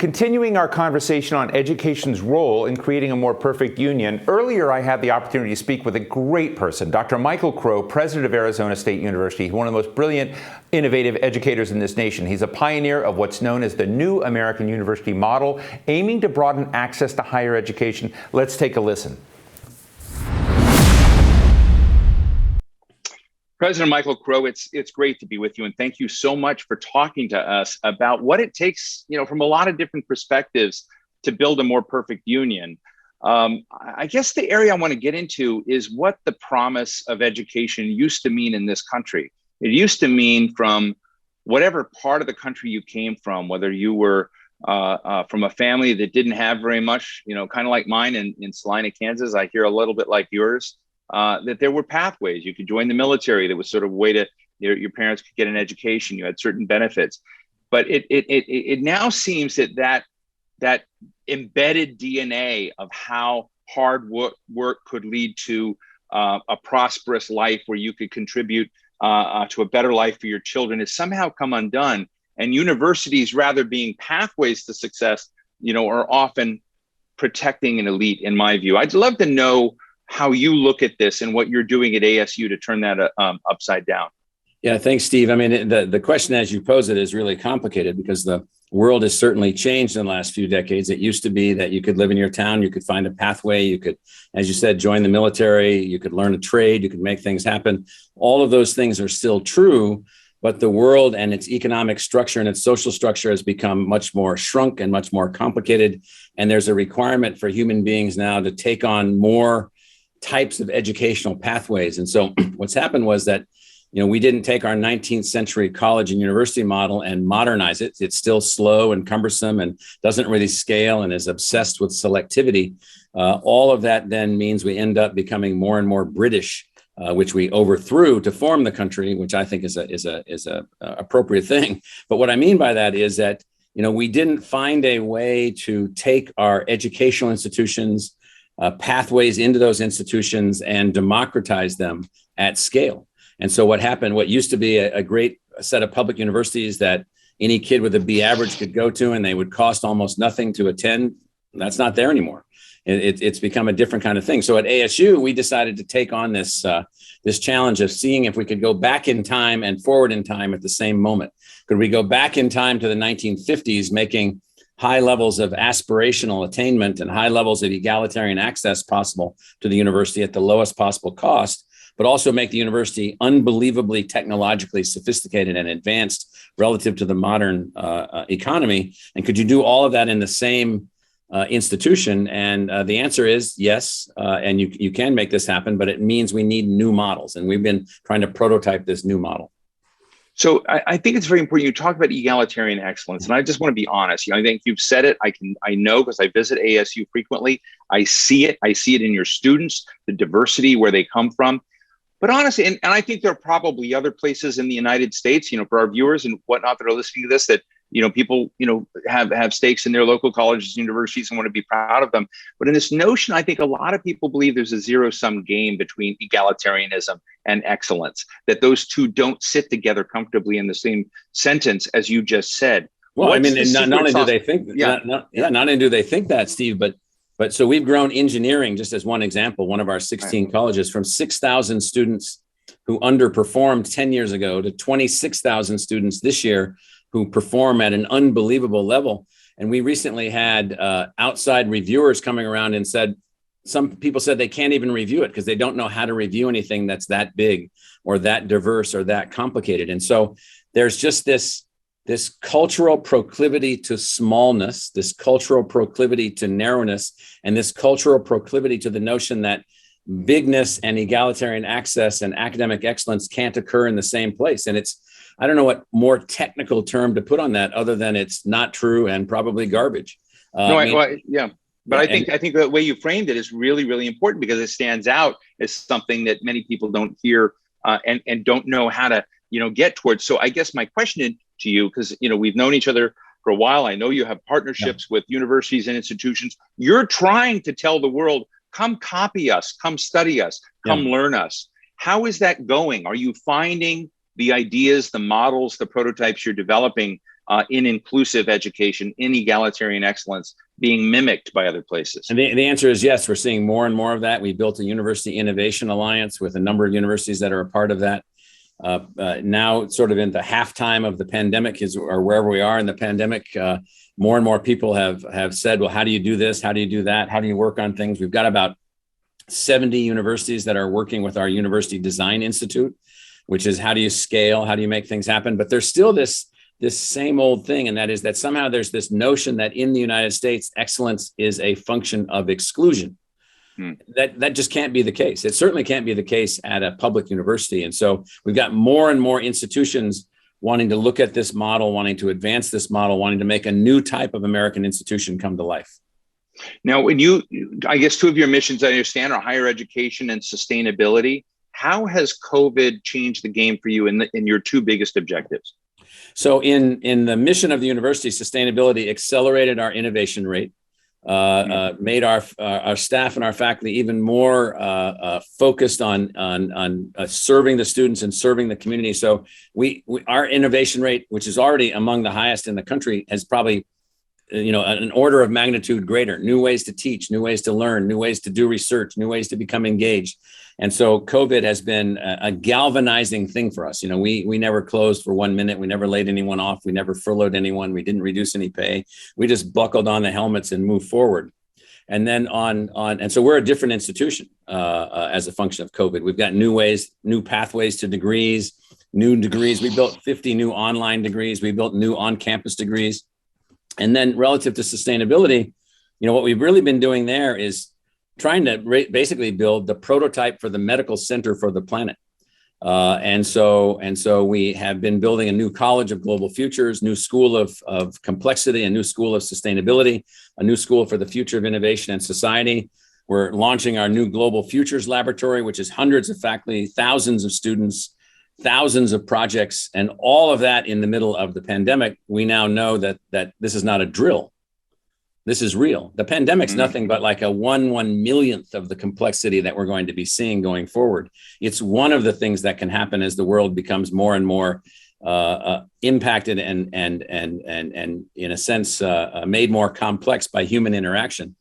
continuing our conversation on education's role in creating a more perfect union, earlier I had the opportunity to speak with a great person, Dr. Michael Crow, president of Arizona State University, one of the most brilliant, innovative educators in this nation. He's a pioneer of what's known as the new American university model, aiming to broaden access to higher education. Let's take a listen. President Michael Crow, it's great to be with you, and thank you so much for talking to us about what it takes, from a lot of different perspectives to build a more perfect union. I guess the area I want to get into is what the promise of education used to mean in this country. It used to mean from whatever part of the country you came from, whether you were from a family that didn't have very much, kind of like mine in Salina, Kansas. I hear a little bit like yours. That there were pathways. You could join the military. There was sort of a way to your parents could get an education. You had certain benefits, but it now seems that embedded DNA of how hard work could lead to a prosperous life where you could contribute to a better life for your children has somehow come undone. And universities, rather being pathways to success, are often protecting an elite. In my view, I'd love to know how you look at this and what you're doing at ASU to turn that upside down. Yeah, thanks, Steve. I mean, the question as you pose it is really complicated because the world has certainly changed in the last few decades. It used to be that you could live in your town, you could find a pathway, you could, as you said, join the military, you could learn a trade, you could make things happen. All of those things are still true, but the world and its economic structure and its social structure has become much more shrunk and much more complicated. And there's a requirement for human beings now to take on more types of educational pathways. And so what's happened was that, we didn't take our 19th century college and university model and modernize it. It's still slow and cumbersome and doesn't really scale and is obsessed with selectivity. All of that then means we end up becoming more and more British, which we overthrew to form the country, which I think is a appropriate thing. But what I mean by that is that, we didn't find a way to take our educational institutions, pathways into those institutions and democratize them at scale. And so what used to be a great set of public universities that any kid with a B average could go to and they would cost almost nothing to attend, that's not there anymore. It's become a different kind of thing. So at ASU, we decided to take on this challenge of seeing if we could go back in time and forward in time at the same moment. Could we go back in time to the 1950s, making high levels of aspirational attainment and high levels of egalitarian access possible to the university at the lowest possible cost, but also make the university unbelievably technologically sophisticated and advanced relative to the modern economy? And could you do all of that in the same institution? And the answer is yes. And you can make this happen, but it means we need new models. And we've been trying to prototype this new model. So I think it's very important. You talk about egalitarian excellence, and I just want to be honest. I think you've said it. I know because I visit ASU frequently. I see it. I see it in your students, the diversity where they come from. But honestly, and I think there are probably other places in the United States, for our viewers and whatnot that are listening to this, that people have stakes in their local colleges and universities and want to be proud of them. But in this notion, I think a lot of people believe there's a zero-sum game between egalitarianism and excellence, that those two don't sit together comfortably in the same sentence, as you just said. Well, not only do they think, not only do they think that, Steve, but so we've grown engineering, just as one example, one of our 16 colleges, from 6,000 students who underperformed 10 years ago to 26,000 students this year who perform at an unbelievable level. And we recently had outside reviewers coming around and said, some people said they can't even review it because they don't know how to review anything that's that big or that diverse or that complicated. And so there's just this cultural proclivity to smallness, this cultural proclivity to narrowness, and this cultural proclivity to the notion that bigness and egalitarian access and academic excellence can't occur in the same place. And I don't know what more technical term to put on that other than it's not true and probably garbage. But I think the way you framed it is really, really important because it stands out as something that many people don't hear and don't know how to, get towards. So I guess my question to you, because, we've known each other for a while. I know you have partnerships with universities and institutions. You're trying to tell the world, come copy us, come study us, come learn us. How is that going? Are you finding the ideas, the models, the prototypes you're developing in inclusive education, in egalitarian excellence, being mimicked by other places? And the answer is yes. We're seeing more and more of that. We built a University Innovation Alliance with a number of universities that are a part of that. Now, sort of in the halftime of the pandemic, or wherever we are in the pandemic, more and more people have said, well, how do you do this? How do you do that? How do you work on things? We've got about 70 universities that are working with our University Design Institute, which is how do you scale? How do you make things happen? But there's still this same old thing, and that is that somehow there's this notion that in the United States, excellence is a function of exclusion. That just can't be the case. It certainly can't be the case at a public university. And so we've got more and more institutions wanting to look at this model, wanting to advance this model, wanting to make a new type of American institution come to life. Now, I guess two of your missions, I understand, are higher education and sustainability. How has COVID changed the game for you in your two biggest objectives? So in the mission of the university, sustainability accelerated our innovation rate, made our staff and our faculty even more focused on serving the students and serving the community. So our innovation rate, which is already among the highest in the country, has probably an order of magnitude greater. New ways to teach, new ways to learn, new ways to do research, new ways to become engaged. And so COVID has been a galvanizing thing for us. We never closed for 1 minute. We never laid anyone off. We never furloughed anyone. We didn't reduce any pay. We just buckled on the helmets and moved forward. And then and so we're a different institution as a function of COVID. We've got new ways, new pathways to degrees, new degrees. We built 50 new online degrees. We built new on-campus degrees. And then relative to sustainability, what we've really been doing there is trying to basically build the prototype for the medical center for the planet. And so we have been building a new college of global futures, new school of complexity, a new school of sustainability, a new school for the future of innovation and society. We're launching our new Global Futures Laboratory, which is hundreds of faculty, thousands of students, thousands of projects, and all of that in the middle of the pandemic. We now know that this is not a drill. This is real. The pandemic's nothing but like a 1/1,000,000th of the complexity that we're going to be seeing going forward. It's one of the things that can happen as the world becomes more and more impacted and in a sense made more complex by human interaction.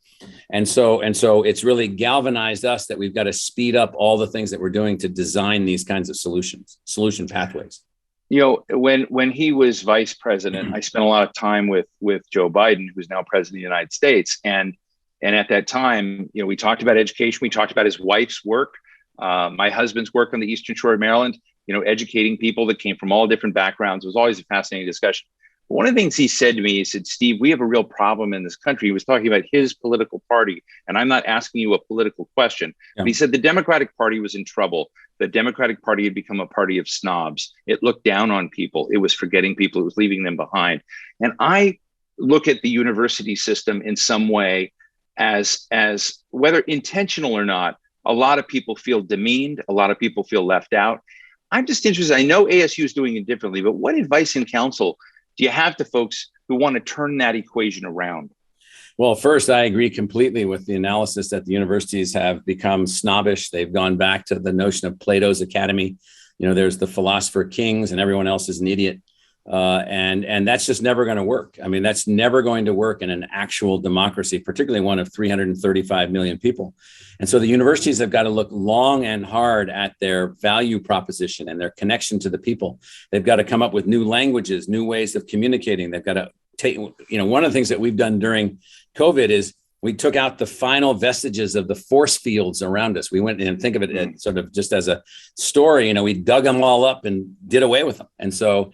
And so it's really galvanized us that we've got to speed up all the things that we're doing to design these kinds of solution pathways. When he was vice president, I spent a lot of time with Joe Biden, who's now president of the United States. And at that time, we talked about education. We talked about his wife's work, my husband's work on the Eastern Shore of Maryland, educating people that came from all different backgrounds. It was always a fascinating discussion. One of the things he said to me, he said, Steve, we have a real problem in this country. He was talking about his political party. And I'm not asking you a political question, but he said the Democratic Party was in trouble. The Democratic Party had become a party of snobs. It looked down on people. It was forgetting people. It was leaving them behind. And I look at the university system in some way as whether intentional or not, a lot of people feel demeaned. A lot of people feel left out. I'm just interested. I know ASU is doing it differently, but what advice and counsel do you have to folks who want to turn that equation around? Well, first, I agree completely with the analysis that the universities have become snobbish. They've gone back to the notion of Plato's academy. There's the philosopher kings and everyone else is an idiot. And that's just never going to work. I mean, that's never going to work in an actual democracy, particularly one of 335 million people. And so the universities have got to look long and hard at their value proposition and their connection to the people. They've got to come up with new languages, new ways of communicating. They've got to take, one of the things that we've done during COVID is we took out the final vestiges of the force fields around us. We went and think of it sort of just as a story, we dug them all up and did away with them. And so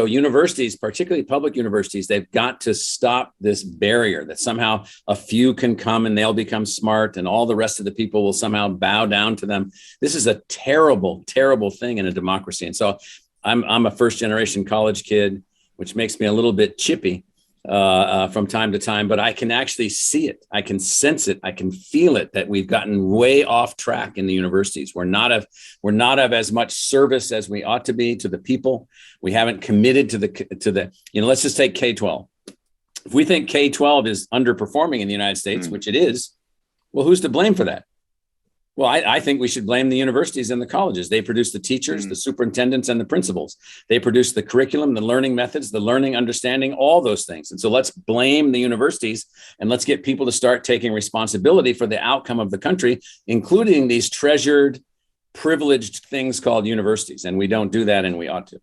universities, particularly public universities, they've got to stop this barrier that somehow a few can come and they'll become smart and all the rest of the people will somehow bow down to them. This is a terrible, terrible thing in a democracy. And so I'm a first generation college kid, which makes me a little bit chippy from time to time, but I can actually see it. I can sense it. I can feel it that we've gotten way off track in the universities. We're not of as much service as we ought to be to the people. We haven't committed to the let's just take K-12. If we think K-12 is underperforming in the United States, which it is, well, who's to blame for that? Well, I think we should blame the universities and the colleges. They produce the teachers, the superintendents, and the principals. They produce the curriculum, the learning methods, the learning understanding, all those things. And so let's blame the universities and let's get people to start taking responsibility for the outcome of the country, including these treasured, privileged things called universities. And we don't do that, and we ought to.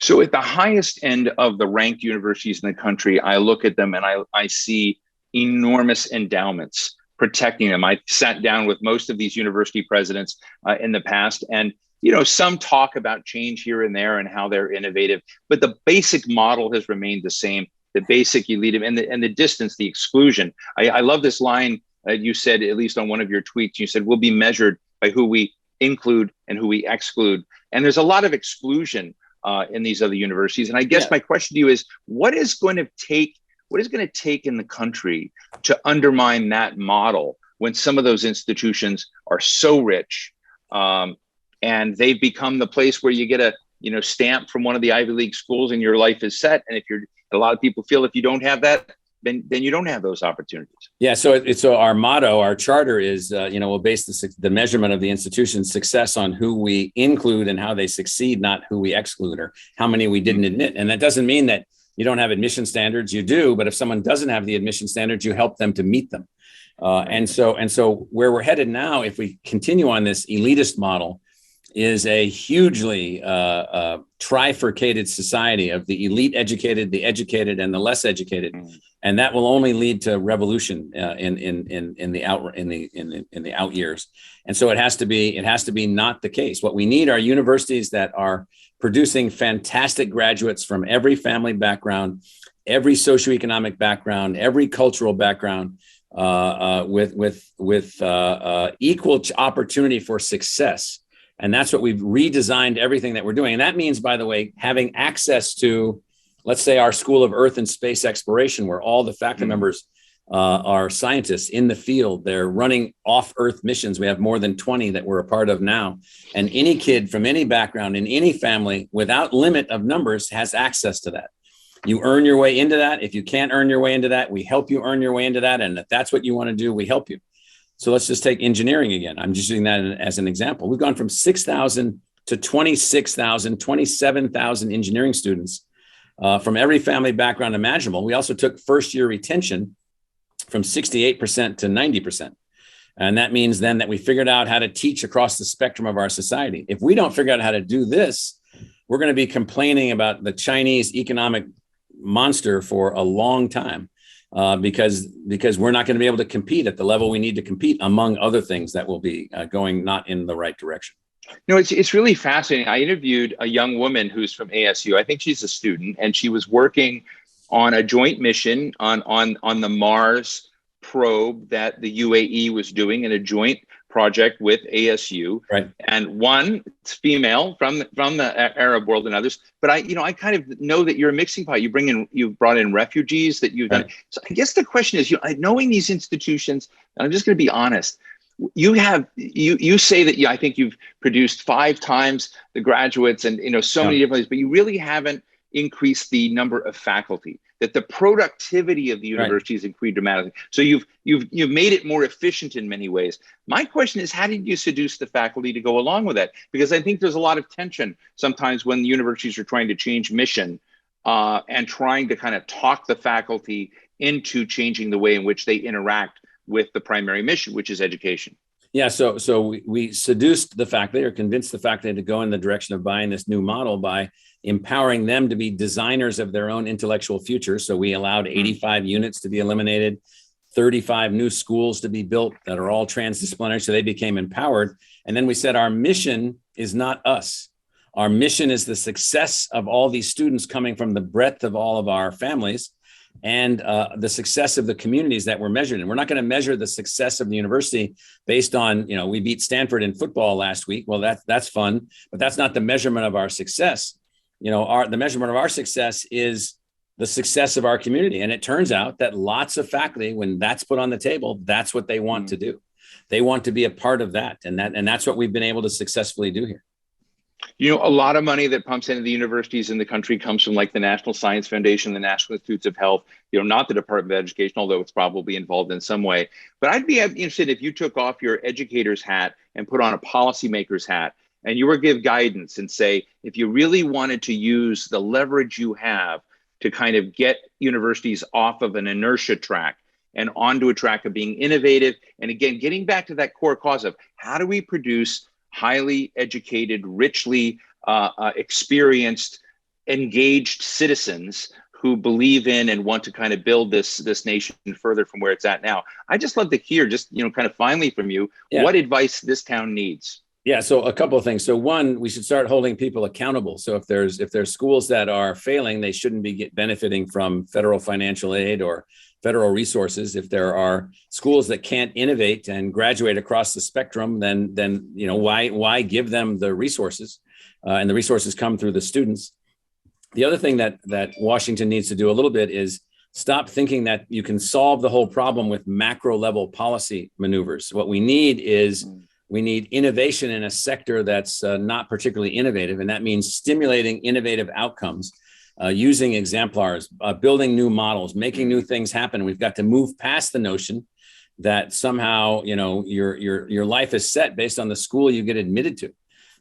So at the highest end of the ranked universities in the country, I look at them and I see enormous endowments protecting them. I sat down with most of these university presidents in the past, and some talk about change here and there and how they're innovative, but the basic model has remained the same. The basic elitism and the distance, the exclusion. I love this line you said, at least on one of your tweets. You said, we'll be measured by who we include and who we exclude. And there's a lot of exclusion in these other universities. And I guess my question to you is, what is going to take in the country to undermine that model when some of those institutions are so rich and they've become the place where you get a stamp from one of the Ivy League schools and your life is set? And a lot of people feel if you don't have that, then you don't have those opportunities. Yeah. So our motto, our charter is, we'll base the measurement of the institution's success on who we include and how they succeed, not who we exclude or how many we didn't admit. And that doesn't mean that you don't have admission standards. You do. But if someone doesn't have the admission standards, you help them to meet them. And so where we're headed now, if we continue on this elitist model, is a hugely trifurcated society of the elite educated, the educated, and the less educated, and that will only lead to revolution in the out years. And so it has to be not the case. What we need are universities that are producing fantastic graduates from every family background, every socioeconomic background, every cultural background, with equal opportunity for success. And that's what we've redesigned everything that we're doing. And that means, by the way, having access to, let's say, our School of Earth and Space Exploration, where all the faculty members are scientists in the field. They're running off-Earth missions. We have more than 20 that we're a part of now. And any kid from any background in any family, without limit of numbers, has access to that. You earn your way into that. If you can't earn your way into that, we help you earn your way into that. And if that's what you want to do, we help you. So let's just take engineering again. I'm just using that as an example. We've gone from 6,000 to 26,000, 27,000 engineering students from every family background imaginable. We also took first-year retention from 68% to 90%. And that means then that we figured out how to teach across the spectrum of our society. If we don't figure out how to do this, we're going to be complaining about the Chinese economic monster for a long time. Because we're not going to be able to compete at the level we need to compete, among other things that will be going not in the right direction. It's really fascinating. I interviewed a young woman who's from ASU. I think she's a student, and she was working on a joint mission on the Mars probe that the UAE was doing in a joint project with ASU. Right. And one, it's female from the Arab world and others. But I kind of know that you're a mixing pot. You've brought in refugees that you've done. So I guess the question is, knowing these institutions, and I'm just going to be honest, you say that I think you've produced 5 times the graduates and so many different things, but you really haven't increased the number of faculty, that the productivity of the university has increased dramatically. So you've made it more efficient in many ways. My question is, how did you seduce the faculty to go along with that? Because I think there's a lot of tension sometimes when the universities are trying to change mission and trying to kind of talk the faculty into changing the way in which they interact with the primary mission, which is education. Yeah, so we seduced the faculty, or convinced the faculty to go in the direction of buying this new model by empowering them to be designers of their own intellectual future. So we allowed 85 units to be eliminated, 35 new schools to be built that are all transdisciplinary. So they became empowered. And then we said, our mission is not us. Our mission is the success of all these students coming from the breadth of all of our families and the success of the communities that we're measured in. We're not going to measure the success of the university based on, we beat Stanford in football last week. Well, that's fun, but that's not the measurement of our success. The measurement of our success is the success of our community. And it turns out that lots of faculty, when that's put on the table, that's what they want to do. They want to be a part of that. And that's what we've been able to successfully do here. A lot of money that pumps into the universities in the country comes from like the National Science Foundation, the National Institutes of Health, not the Department of Education, although it's probably involved in some way. But I'd be interested if you took off your educator's hat and put on a policymaker's hat, and you were to give guidance and say, if you really wanted to use the leverage you have to kind of get universities off of an inertia track and onto a track of being innovative. And again, getting back to that core cause of how do we produce highly educated, richly experienced, engaged citizens who believe in and want to kind of build this nation further from where it's at now. I just love to hear, kind of finally from you, what advice this town needs. Yeah, so a couple of things. So one, we should start holding people accountable. So if there's schools that are failing, they shouldn't be benefiting from federal financial aid or federal resources. If there are schools that can't innovate and graduate across the spectrum, then why give them the resources? And the resources come through the students. The other thing that Washington needs to do a little bit is stop thinking that you can solve the whole problem with macro level policy maneuvers. What we need is innovation in a sector that's not particularly innovative, and that means stimulating innovative outcomes, using exemplars, building new models, making new things happen. We've got to move past the notion that somehow your life is set based on the school you get admitted to.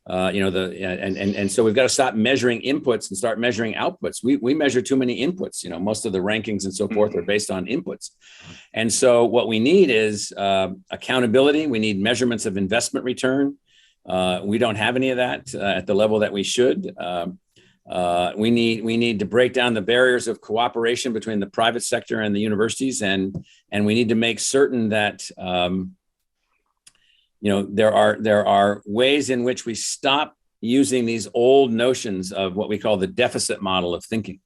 So we've got to stop measuring inputs and start measuring outputs. We measure too many inputs. Most of the rankings and so forth are based on inputs. And so what we need is accountability. We need measurements of investment return. We don't have any of that at the level that we should. We need to break down the barriers of cooperation between the private sector and the universities, and we need to make certain that there are ways in which we stop using these old notions of what we call the deficit model of thinking.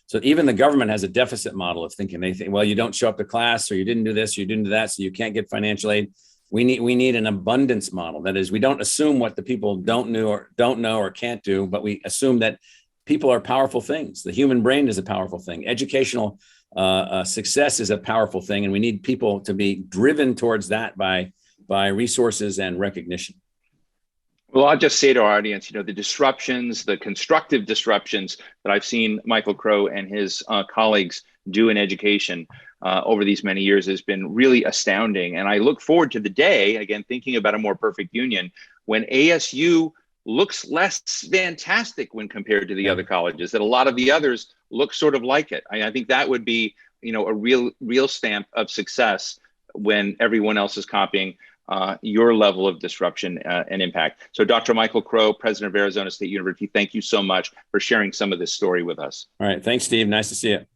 So even the government has a deficit model of thinking. They think, well, you don't show up to class, or you didn't do this, or you didn't do that, so you can't get financial aid. We need an abundance model. That is, we don't assume what the people don't know or can't do, but we assume that people are powerful things. The human brain is a powerful thing. Educational success is a powerful thing, and we need people to be driven towards that by resources and recognition. Well, I'll just say to our audience, the disruptions, the constructive disruptions that I've seen Michael Crow and his colleagues do in education over these many years has been really astounding. And I look forward to the day, again, thinking about a more perfect union, when ASU looks less fantastic when compared to the other colleges, that a lot of the others look sort of like it. I think that would be, a real stamp of success when everyone else is copying your level of disruption and impact. So Dr. Michael Crow, president of Arizona State University, thank you so much for sharing some of this story with us. All right. Thanks, Steve. Nice to see you.